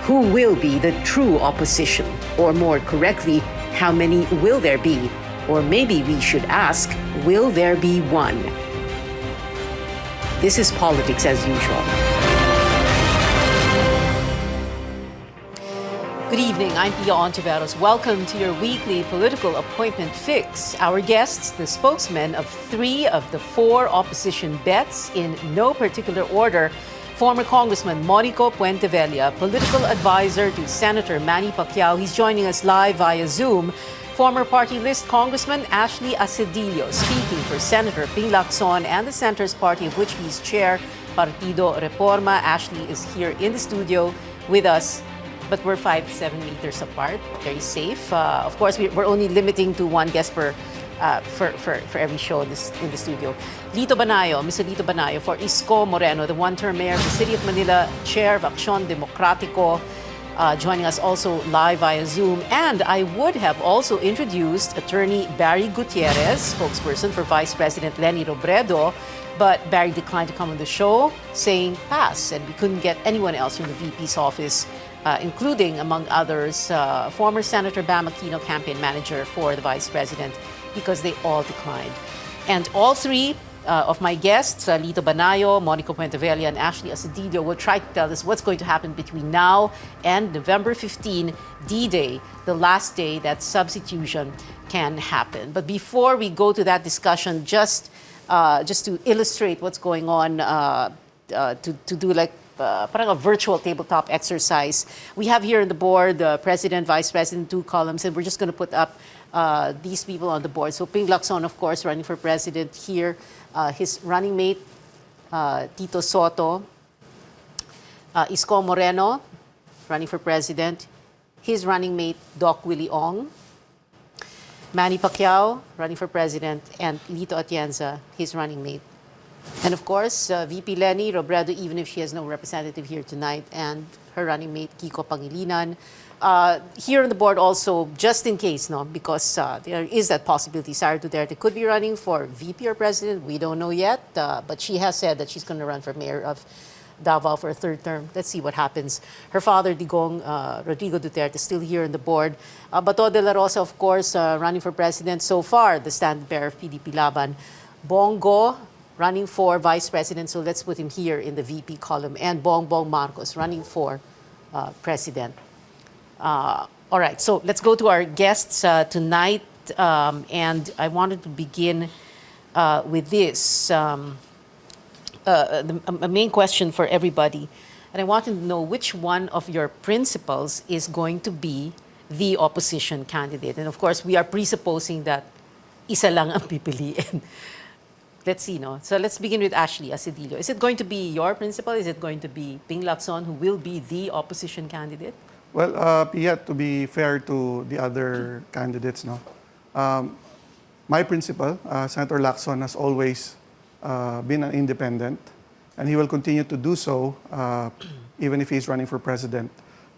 Who will be the true opposition? Or more correctly, how many will there be? Or maybe we should ask, will there be one? This is Politics as Usual. Good evening, I'm Hontiveros. Welcome to your weekly political appointment fix. Our guests, the spokesmen of 3 of the 4 opposition bets in no particular order. Former Congressman Monico Puentevella, political advisor to Senator Manny Pacquiao. He's joining us live via Zoom. Former party list Congressman Ashley Asedillo, speaking for Senator Ping Lacson and the Center's party of which he's chair, Partido Reforma. Ashley is here in the studio with us, but we're 5-7 meters apart, very safe. Of course, we're only limiting to one guest for every show in the studio. Lito Banayo, Mr. Lito Banayo, for Isko Moreno, the one-term mayor of the City of Manila, chair of Acción Democrático, joining us also live via Zoom. And I would have also introduced Attorney Barry Gutierrez, spokesperson for Vice President Leni Robredo, but Barry declined to come on the show, saying pass, and we couldn't get anyone else from the VP's office, including, among others, former Senator Bam Aquino, campaign manager for the Vice President, because they all declined. And all 3 of my guests, Lito Banayo, Monico Puentevella, and Ashley Asedillo, will try to tell us what's going to happen between now and November 15, D-Day, the last day that substitution can happen. But before we go to that discussion, just to illustrate what's going on, to do like parang a virtual tabletop exercise. We have here on the board the President, Vice President, 2 columns, and we're just going to put up these people on the board. So Ping Lacson, of course, running for President here. His running mate, Tito Soto. Isko Moreno, running for President. His running mate, Doc Willie Ong. Manny Pacquiao, running for President. And Lito Atienza, his running mate. And of course, VP Leni Robredo, even if she has no representative here tonight, and her running mate, Kiko Pangilinan. Here on the board also, just in case, no, because there is that possibility, Sara Duterte could be running for VP or President. We don't know yet, but she has said that she's going to run for mayor of Davao for a 3rd term. Let's see what happens. Her father, Digong Rodrigo Duterte, is still here on the board. Bato de la Rosa, of course, running for President so far, the standard-bearer of PDP Laban. Bongo, running for Vice President, so let's put him here in the VP column. And Bongbong Marcos, running for President. All right, so let's go to our guests tonight. And I wanted to begin with this. A main question for everybody. And I wanted to know which one of your principals is going to be the opposition candidate. And of course, we are presupposing that isa lang ang pipiliin. Let's see, no? So let's begin with Ashley Asedillo. Is it going to be your principal? Is it going to be Ping Lacson, who will be the opposition candidate? Well, yet to be fair to the other candidates, no, my principal, Senator Lacson, has always been an independent, and he will continue to do so even if he's running for president.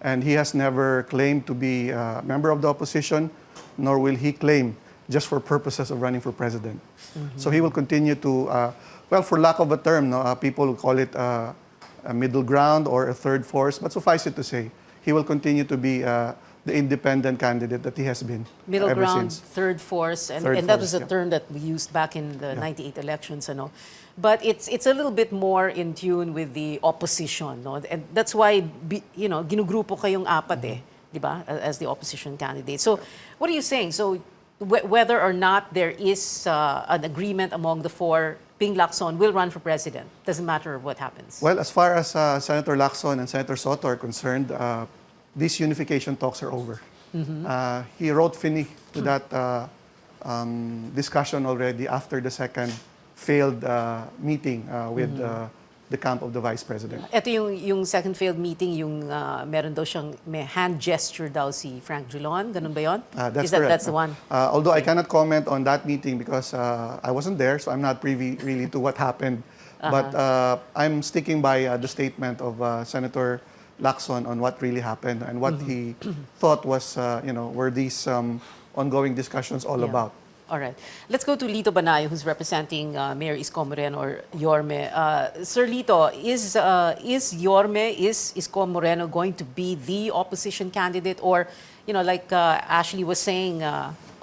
And he has never claimed to be a member of the opposition, nor will he claim just for purposes of running for president. So he will continue to, well, for lack of a term, no, people will call it a middle ground or a third force, but suffice it to say, he will continue to be the independent candidate that he has been middle ever ground, since. third force, and Third that force, was a yeah. term that we used back in the 98 elections, you know. But it's a little bit more in tune with the opposition, no? And that's why, you know, ginugrupo kayong 4 eh, di ba, as the opposition candidate. So what are you saying? So whether or not there is an agreement among the 4, Ping Lacson will run for president. Doesn't matter what happens. Well, as far as Senator Lacson and Senator Soto are concerned, these unification talks are over. He wrote fini to that discussion already after the 2nd failed meeting with the camp of the Vice President. Ito yung second failed meeting, yung meron daw siyang may hand gesture daw si Frank Drilon. Ganun ba yun? That's correct. correct. That's the one. Although I cannot comment on that meeting because I wasn't there, so I'm not privy really to what happened. But I'm sticking by the statement of Senator Lacson on what really happened and what he thought was, were these ongoing discussions all about. All right. Let's go to Lito Banayo, who's representing Mayor Isko Moreno or Yorme. Sir Lito, is Isko Moreno going to be the opposition candidate, or, like Ashley was saying,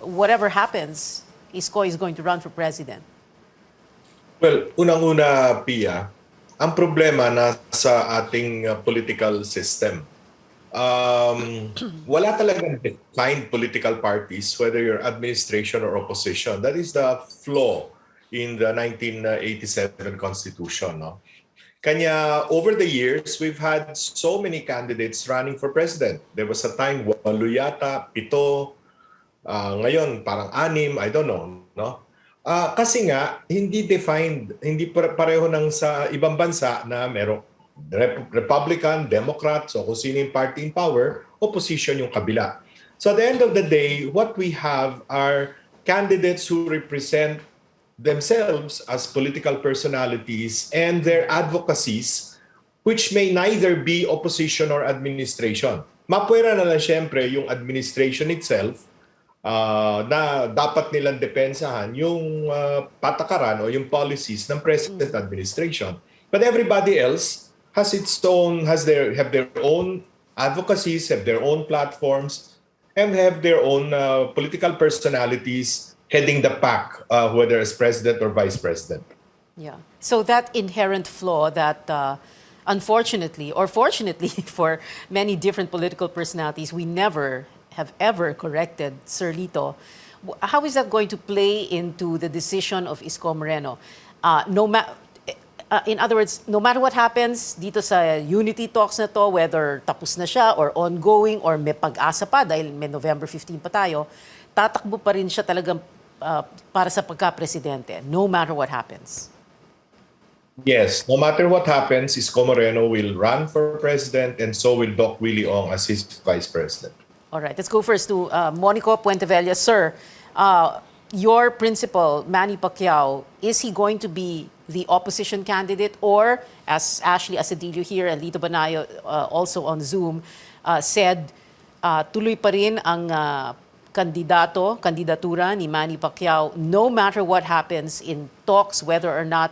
whatever happens, Isko is going to run for president? Well, unang-una, Pia, ang problema nasa ating political system. Wala talagang defined political parties, whether you're administration or opposition. That is the flaw in the 1987 Constitution. No? Kanya, over the years, we've had so many candidates running for president. There was a time, 8 yata, 7, ngayon parang 6, I don't know. No? Kasi nga, hindi defined, hindi pareho ng sa ibang bansa na merong Republican, Democrat, so kung sino yung party in power, opposition yung kabila. So at the end of the day, what we have are candidates who represent themselves as political personalities and their advocacies, which may neither be opposition or administration. Mapwera na lang siyempre yung administration itself, na dapat nilang depensahan yung patakaran o yung policies ng present administration. But everybody else has have their own advocacies, have their own platforms, and have their own political personalities heading the pack, whether as president or vice president. Yeah. So that inherent flaw that unfortunately or fortunately for many different political personalities, we never have ever corrected, Sir Lito. How is that going to play into the decision of Isko Moreno? In other words, no matter what happens dito sa unity talks na to, whether tapos na siya or ongoing or may pag-asa pa dahil may November 15 pa tayo, tatakbo pa rin siya talagang para sa pagka-presidente, no matter what happens. Yes, no matter what happens, Isko Moreno will run for president and so will Doc Willie Ong as his vice president. All right, let's go first to Monico Puentevella. Sir, your principal, Manny Pacquiao, is he going to be the opposition candidate, or, as Ashley Asadillo here and Lito Banayo also on Zoom said, tuloy pa rin ang kandidatura ni Manny Pacquiao no matter what happens in talks, whether or not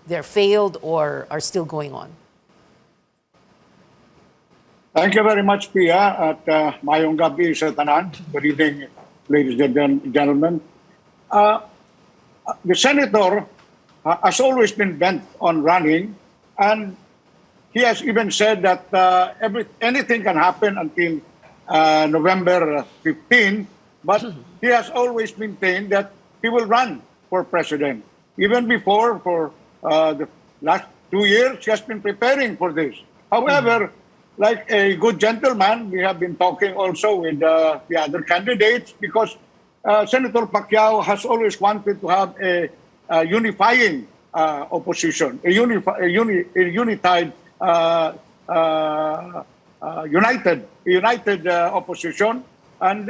they're failed or are still going on? Thank you very much, Pia, at mayong gabi sa tanan. Good evening, ladies and gentlemen. The senator has always been bent on running, and he has even said that anything can happen until November 15, but he has always maintained that he will run for president. Even before, for the last 2 years, he has been preparing for this. However, like a good gentleman, we have been talking also with the other candidates, because Senator Pacquiao has always wanted to have a unifying opposition, a united opposition. And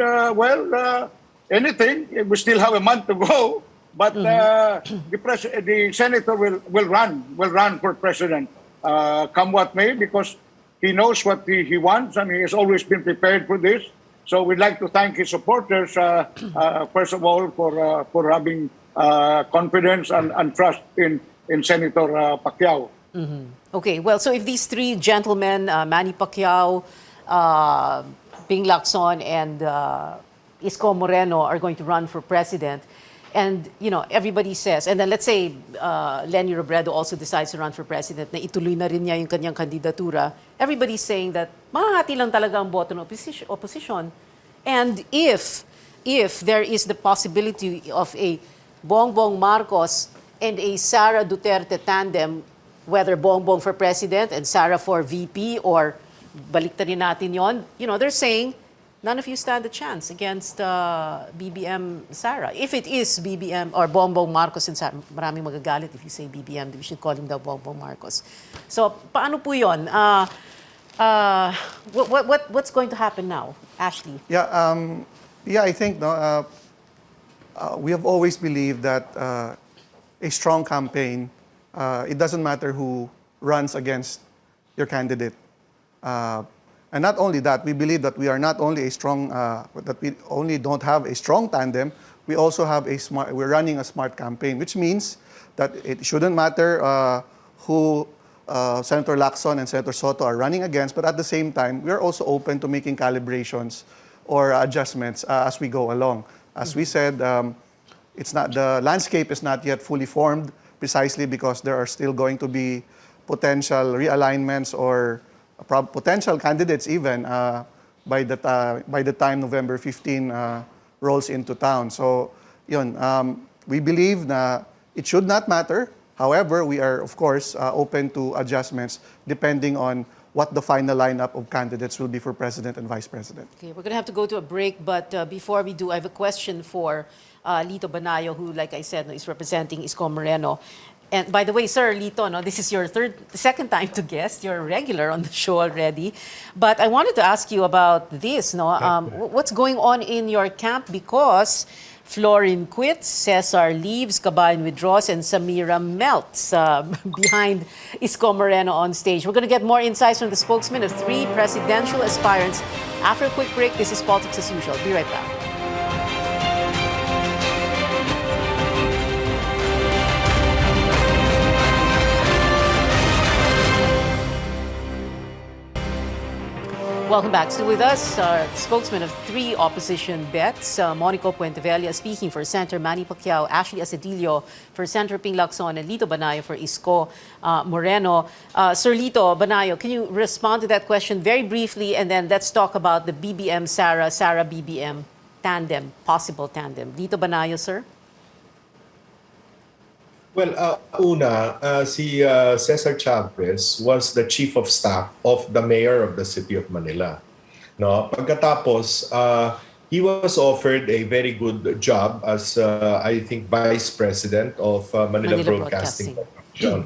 anything, we still have a month to go, but the senator will run for president, come what may, because he knows what he wants, and he has always been prepared for this. So we'd like to thank his supporters, first of all, for having confidence and trust in Senator Pacquiao. Okay, well, so if these three gentlemen, Manny Pacquiao, Ping Lacson, and Isko Moreno are going to run for president, and everybody says, and then let's say Lenny Robredo also decides to run for president, na ituloy na rin niya yung kanyang kandidatura, everybody's saying that mahahati lang talaga ang boto ng opposition. And if there is the possibility of a Bongbong Marcos and a Sara Duterte tandem, whether Bongbong for president and Sara for VP, or baliktarin natin yon, they're saying none of you stand a chance against BBM Sara. If it is BBM or Bongbong Marcos and Sara, maraming magagalit if you say BBM, we should call him the Bongbong Marcos. So, paano po yun? What's going to happen now, Ashley? Yeah, I think we have always believed that a strong campaign, it doesn't matter who runs against your candidate. And not only that, we believe that we are not only a strong, that we only don't have a strong tandem, we also have we're running a smart campaign, which means that it shouldn't matter who Senator Lacson and Senator Soto are running against, but at the same time, we are also open to making calibrations or adjustments as we go along. As we said, the landscape is not yet fully formed, precisely because there are still going to be potential realignments or potential candidates even by the time November 15 rolls into town. So, yun, we believe na it should not matter. However, we are, of course, open to adjustments depending on what the final lineup of candidates will be for president and vice president. Okay, we're going to have to go to a break, but before we do, I have a question for Lito Banayo, who, like I said, is representing Isko Moreno. And by the way, Sir Lito, no, this is your second time to guest. You're a regular on the show already. But I wanted to ask you about this. No, what's going on in your camp? Because Florin quits, Cesar leaves, Cabayan withdraws, and Samira melts behind Isko Moreno on stage. We're going to get more insights from the spokesman of 3 presidential aspirants. After a quick break, this is Politics as Usual. Be right back. Welcome back. Still with us, spokesman of 3 opposition bets, Monico Puentevella speaking for Senator Manny Pacquiao, Ashley Asedillo for Senator Ping Lacson, and Lito Banayo for Isko Moreno. Sir Lito Banayo, can you respond to that question very briefly, and then let's talk about the BBM-Sara, Sara-BBM tandem, possible tandem. Lito Banayo, sir? Well, si Cesar Chavez was the chief of staff of the mayor of the city of Manila. No, pagkatapos, he was offered a very good job as, I think, vice president of Manila Broadcasting Corporation.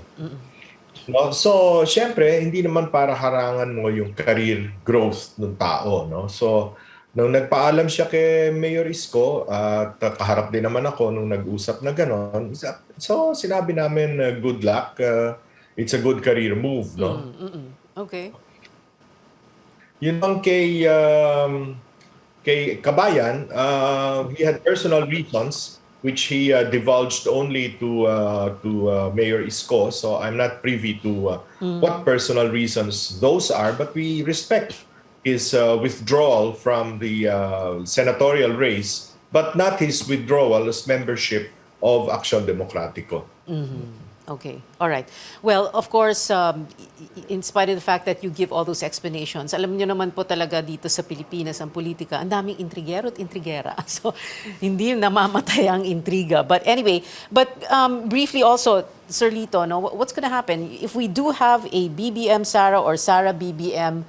No, so, syempre, hindi naman para harangan mo yung career growth ng tao. No? So, nung nagpaalam siya kay Mayor Isko, at kaharap din naman ako nung nag-usap na gano'n, so sinabi namin good luck, it's a good career move. No? Okay. Yun lang kay Cabayan, he had personal reasons which he divulged only to Mayor Isko, so I'm not privy to what personal reasons those are, but we respect his withdrawal from the senatorial race, but not his withdrawal as membership of Action Democratico. Okay, all right. Well, of course, in spite of the fact that you give all those explanations, alam niyo naman po talaga dito sa Pilipinas, ang politika, ang daming intrigero at intrigera. So, hindi namamatay ang intriga. But anyway, briefly also, Sir Lito, no, what's going to happen if we do have a BBM-Sara or Sara-BBM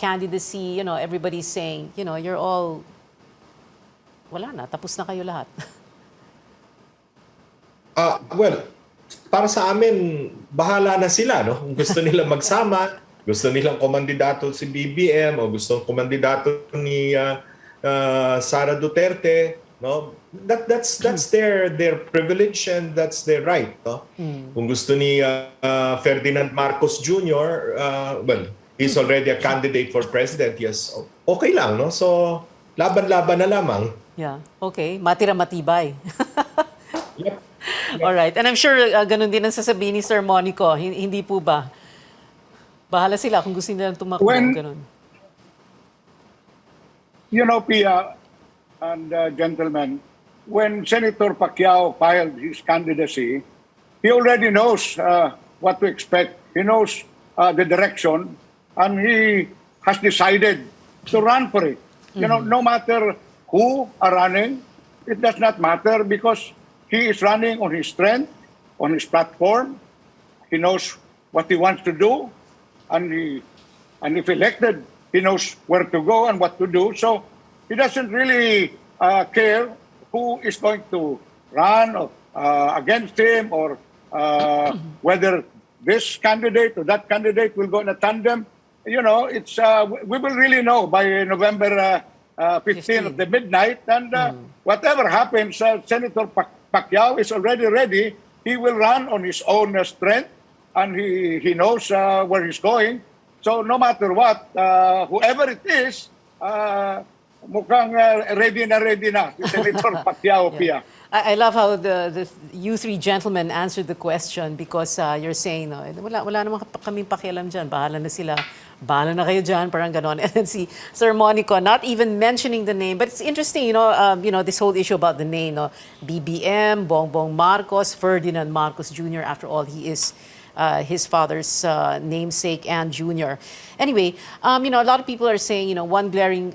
candidacy? You know, everybody's saying, you know, you're all, wala na, tapos na kayo lahat. Well, para sa amin, bahala na sila. No? Kung gusto nila magsama, gusto nilang kumandidato si BBM o gusto kumandidato ni Sara Duterte, no? That's their privilege and that's their right. No? Kung gusto ni Ferdinand Marcos Jr., well, he's already a candidate for president. Yes, okay lang, no? So, laban-laban na lamang. Yeah, okay. Matira matibay. Yep. All right. And I'm sure ganun din ang sasabihin ni Sir Monico. Hindi po ba? Bahala sila kung gusto nilang tumakbo. Ganun. You know, Pia and gentlemen, when Senator Pacquiao filed his candidacy, he already knows what to expect. He knows the direction, and he has decided to run for it. You know, no matter who are running, it does not matter because he is running on his strength, on his platform. He knows what he wants to do, and if elected, he knows where to go and what to do. So he doesn't really care who is going to run against him or whether this candidate or that candidate will go in a tandem. You know, it's we will really know by November 15 of the midnight, and whatever happens, Senator Pacquiao is already ready. He will run on his own strength, and he knows where he's going. So no matter what, whoever it is, mukhang ready na si Senator Pacquiao, Pia. I love how you three gentlemen answered the question because you're saying, no, wala naman kaming pakialam dyan. Bahala na sila. Bahala na kayo dyan. Parang ganon. And then si Sir Monico, not even mentioning the name. But it's interesting, this whole issue about the name. No? BBM, Bongbong Marcos, Ferdinand Marcos Jr. After all, he is his father's namesake and junior. Anyway, a lot of people are saying, one glaring,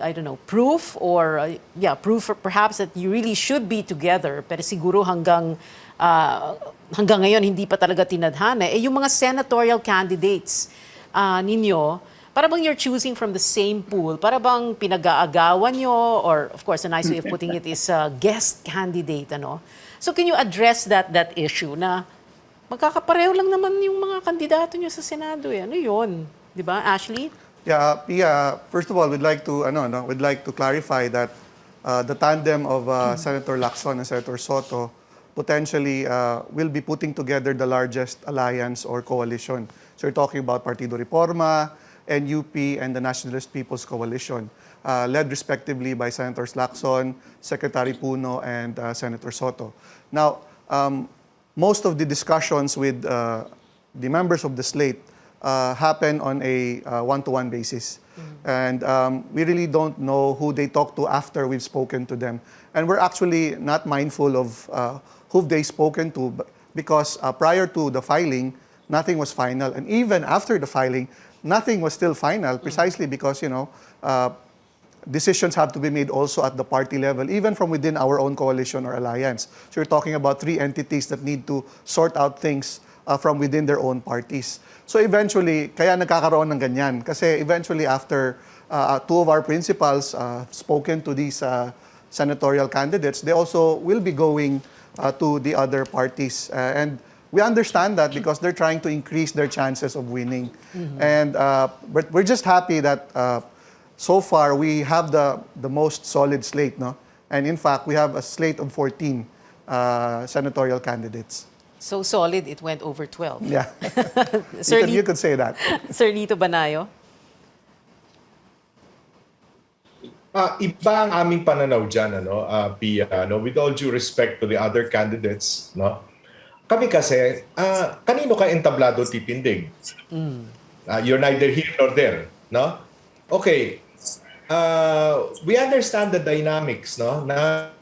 proof or, proof perhaps that you really should be together. Pero siguro hanggang ngayon, hindi pa talaga tinadhana. Yung mga senatorial candidates ninyo, para bang you're choosing from the same pool? Para bang pinag-aagawan nyo? Or, of course, a nice way of putting it is guest candidate, So can you address that issue na magkakapareho lang naman yung mga kandidato nyo sa Senado. Ano yun? Di ba, Ashley? Yeah, Pia, first of all, we'd like to clarify that the tandem of Senator Lacson and Senator Soto potentially will be putting together the largest alliance or coalition. So you're talking about Partido Reforma, NUP, and the Nationalist People's Coalition, led respectively by Senators Lacson, Secretary Puno, and Senator Soto. Now, most of the discussions with the members of the slate happen on a one-to-one basis. And we really don't know who they talk to after we've spoken to them. And we're actually not mindful of who they've spoken to because prior to the filing, nothing was final. And even after the filing, nothing was still final precisely because, decisions have to be made also at the party level, even from within our own coalition or alliance. So you're talking about three entities that need to sort out things from within their own parties. So eventually, kaya nagkakaroon ng ganyan. Kasi eventually after two of our principals spoken to these senatorial candidates, they also will be going to the other parties. And we understand that because they're trying to increase their chances of winning. And but we're just happy that so far, we have the most solid slate, no? And in fact, we have a slate of 14 senatorial candidates. So solid, it went over 12. Yeah, Sir you could say that. Sir Lito Banayo? Iba ang aming pananaw dyan, Pia, with all due respect to the other candidates, kami kasi, kanino ka entablado titindig? You're neither here nor there, no? Okay, we understand the dynamics, na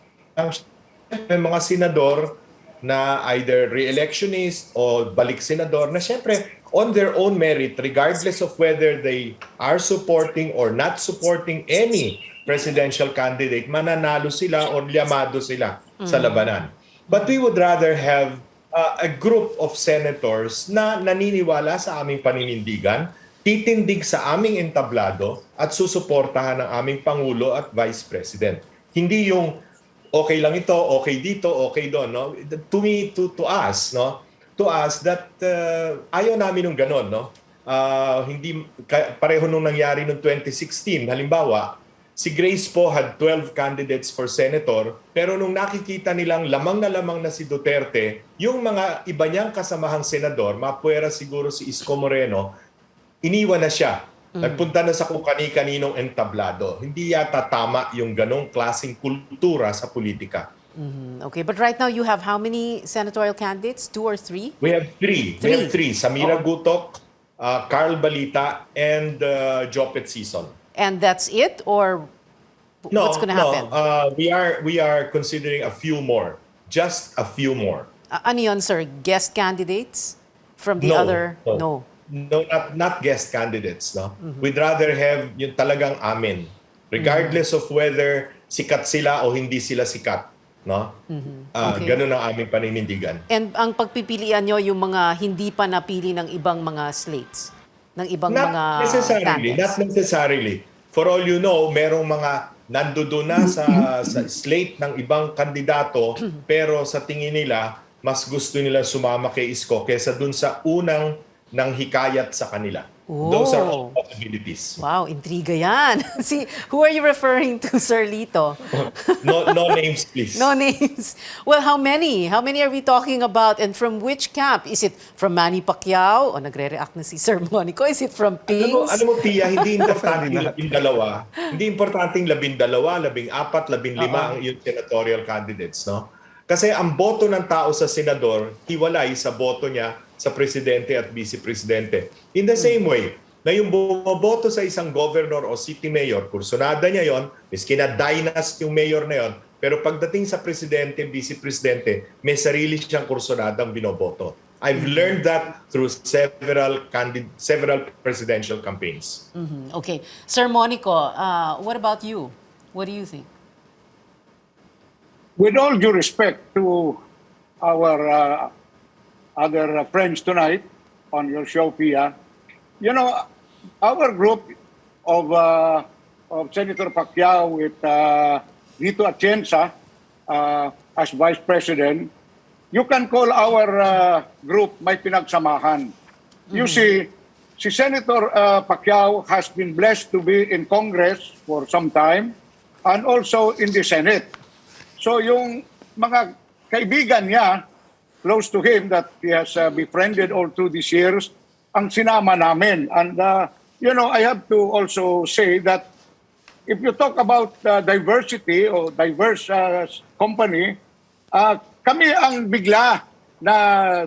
may mga senador na either re-electionist o balik senador na syempre on their own merit, regardless of whether they are supporting or not supporting any presidential candidate, mananalo sila o llamado sila sa labanan. But we would rather have a group of senators na naniniwala sa aming paninindigan, titindig sa aming entablado at susuportahan ng aming Pangulo at Vice President. Hindi yung okay lang ito, okay dito, okay doon. No? To us, that ayaw namin ng ganon. No? Hindi, pareho nung nangyari noong 2016. Halimbawa, si Grace po had 12 candidates for senator, pero nung nakikita nilang lamang na si Duterte, yung mga iba niyang kasamahang senador, mapuwera siguro si Isko Moreno, iniwan na siya. Nagpunta na sa kung kani-kaninong entablado. Hindi yata tama yung ganong klaseng kultura sa politika. Okay, but right now you have how many senatorial candidates? 2 or 3? We have three. We have three. Samira Gutok, Carl Balita, and Jopet Sison. And that's it? Or what's going to happen? We are considering a few more. Just a few more. Ano yun, sir? Guest candidates from the other? No. No, not guest candidates. No? We'd rather have yung talagang amin. Regardless of whether sikat sila o hindi sila sikat. No? Okay. Ganun ang aming paninindigan. And ang pagpipilian nyo yung mga hindi pa napili ng ibang mga slates? Ng ibang mga candidates? Not necessarily. For all you know, merong mga nandoon na sa slate ng ibang kandidato pero sa tingin nila, mas gusto nila sumama kay Isko kaysa dun sa unang nang hikayat sa kanila. Those are Oh, all possibilities. wow, intriga yan. See, who are you referring to, Sir Lito? No names, please. No names. Well, how many? How many are we talking about and from which camp? Is it from Manny Pacquiao? O nagre-react na si Sir Monico. Is it from Pings? Alam mo, Pia, hindi importante Definitely yung not. 12. Hindi importante yung 12, 14, 15 ang yung senatorial candidates, no? Kasi ang boto ng tao sa senador, hiwalay sa boto niya sa presidente at vice-presidente. In the same way, na yung bumoboto sa isang governor o city mayor, kursunada niya yon, miski na dynasty yung mayor na yon, pero pagdating sa presidente, vice-presidente, may sarili siyang kursunadang binoboto. I've learned that through several presidential campaigns. Okay. Sir Monico, what about you? What do you think? With all due respect to our other friends tonight on your show, Pia, you know, our group of Senator Pacquiao with Vito Atienza as Vice President, you can call our group May Pinagsamahan. You see, si Senator Pacquiao has been blessed to be in Congress for some time and also in the Senate. So yung mga kaibigan niya, close to him, that he has befriended all through these years, ang sinama namin. And, you know, I have to also say that if you talk about diversity or diverse company, kami ang bigla na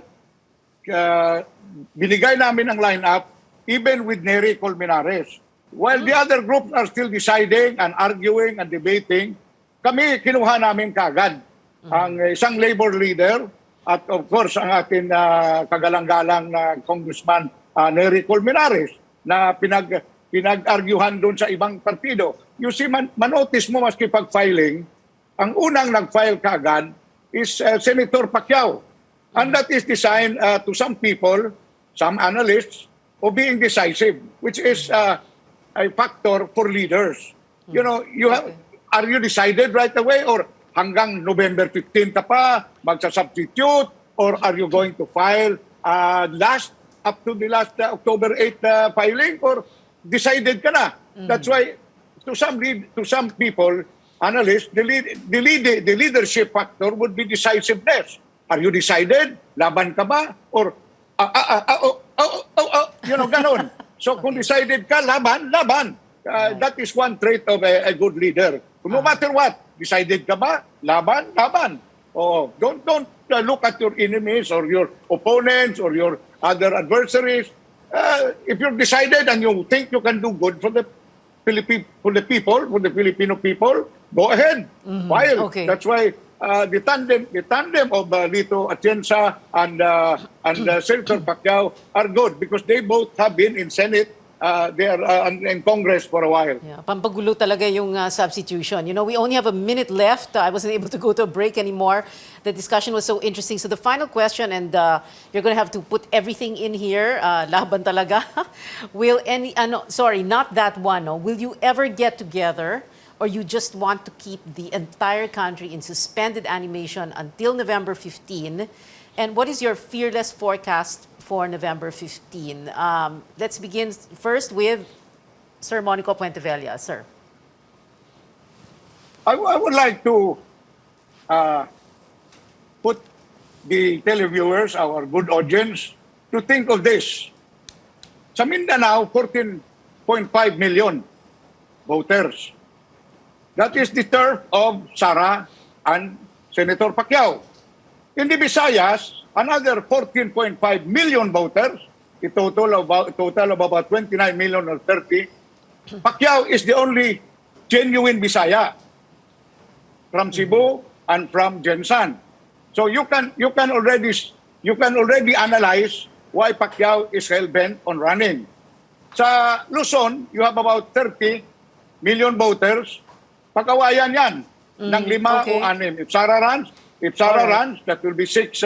binigay namin ang lineup even with Nery Colmenares. While the other groups are still deciding and arguing and debating, kami kinuha namin kagad ang isang labor leader at of course ang ating kagalang-galang na Congressman Nery Colmenares na pinag-arguhan doon sa ibang partido. You see, manotice mo maski pag-filing, ang unang nag-file kagad is Senator Pacquiao. And that is designed to some people, some analysts, of being decisive, which is a factor for leaders. You know, are you decided right away or hanggang November 15 ka pa magsa-substitute or are you going to file up to the last October 8 filing or decided ka na? That's why to some people, analysts, the leadership factor would be decisiveness. Are you decided? Laban ka ba? Or you know, ganon. So kung decided ka, laban. That is one trait of a good leader. No matter what, decided ka ba? Laban. Oh, don't look at your enemies or your opponents or your other adversaries. If you're decided and you think you can do good for the Filipino people, go ahead, file. Okay. That's why the tandem of Lito Atienza and Senator Pacquiao are good because they both have been in Senate. They are in Congress for a while. Yeah, pampagulo talaga yung substitution. You know, we only have a minute left. I wasn't able to go to a break anymore. The discussion was so interesting. So the final question, and you're going to have to put everything in here. Laban talaga. Sorry, not that one. No? Will you ever get together or you just want to keep the entire country in suspended animation until November 15? And what is your fearless forecast for November 15? Let's begin first with Sir Monico Puentevella. Sir. I would like to put the televiewers, our good audience, to think of this. Sa Mindanao, 14.5 million voters. That is the turf of Sara and Senator Pacquiao. In the Visayas, another 14.5 million voters, a total of about 29 million or 30. Pacquiao is the only genuine Bisaya from Cebu and from Jensan. So you can already analyze why Pacquiao is hell-bent on running. Sa Luzon, you have about 30 million voters. Pag-awayan yan ng 5 o 6. If Sara runs, that will be 6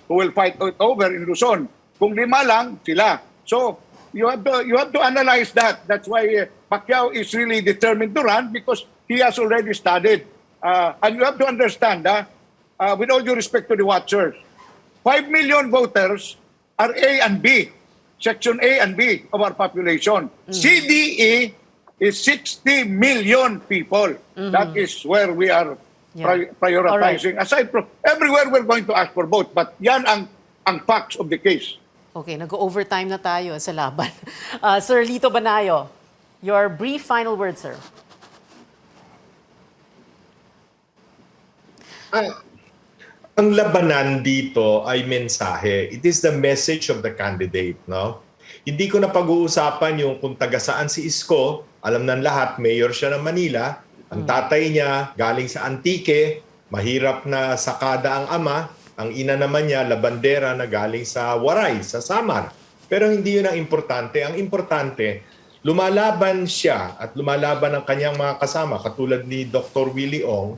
who will fight it over in Luzon. Kung 5 lang, sila. So you have to analyze that. That's why Pacquiao is really determined to run because he has already studied. And you have to understand, with all due respect to the watchers, 5 million voters are A and B. Section A and B of our population. CDE is 60 million people. That is where we are prioritizing. Aside from everywhere, we're going to ask for vote. But yan ang facts of the case. Okay, nag-overtime na tayo sa laban. Sir Lito Banayo, your brief final word, sir. Ang labanan dito ay mensahe. It is the message of the candidate, no? Hindi ko na pag-uusapan yung kung taga saan si Isko. Alam ng lahat, mayor siya ng Manila. Ang tatay niya galing sa Antique, mahirap na sakada ang ama. Ang ina naman niya, labandera na galing sa Waray, sa Samar. Pero hindi yun ang importante. Ang importante, lumalaban siya at lumalaban ang kanyang mga kasama, katulad ni Dr. Willie Ong,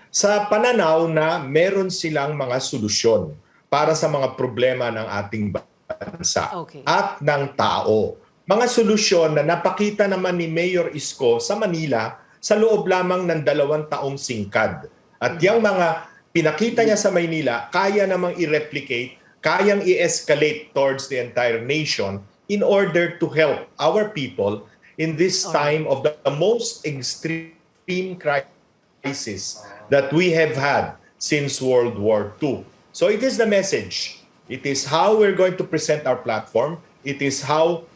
sa pananaw na meron silang mga solusyon para sa mga problema ng ating bansa at ng tao. Mga solusyon na napakita naman ni Mayor Isko sa Manila sa loob lamang ng 2 taong singkad. At yung mga pinakita niya sa Maynila, kaya namang i-replicate, kayang i-escalate towards the entire nation in order to help our people in this time of the most extreme crisis that we have had since World War II. So it is the message. It is how we're going to present our platform. It is how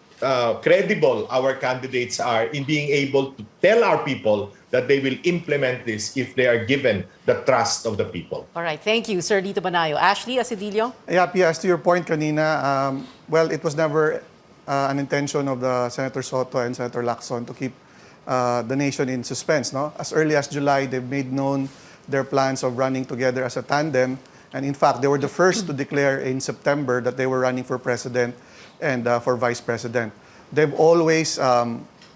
credible our candidates are in being able to tell our people that they will implement this if they are given the trust of the people. All right, thank you, Sir Lito Banayo. Ashley Asedillo? Yeah, as to your point kanina, well, it was never an intention of the Senator Soto and Senator Lacson to keep the nation in suspense. No? As early as July, they've made known their plans of running together as a tandem. And in fact, they were the first to declare in September that they were running for president and for vice president. They've always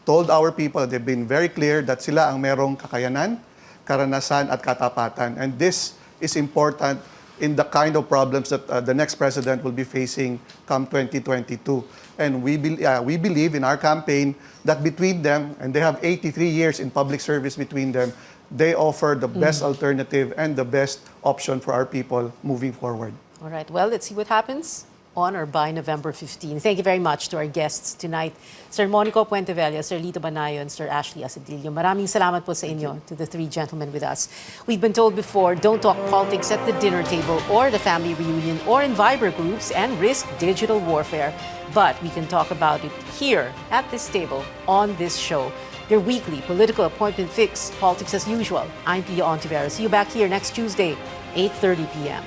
told our people, they've been very clear that sila ang merong kakayanan, karanasan at katapatan. And this is important in the kind of problems that the next president will be facing come 2022. And we believe in our campaign that between them, and they have 83 years in public service between them, they offer the best alternative and the best option for our people moving forward. All right, well, let's see what happens on or by November 15. Thank you very much to our guests tonight, Sir Monico Puentevella, Sir Lito Banayo, and Sir Ashley Asedillo. Maraming salamat po sa inyo, to the 3 gentlemen with us. We've been told before, don't talk politics at the dinner table or the family reunion or in Viber groups and risk digital warfare. But we can talk about it here at this table on this show. Your weekly political appointment fix, politics as usual. I'm Pia Hontiveros. See you back here next Tuesday, 8:30 p.m.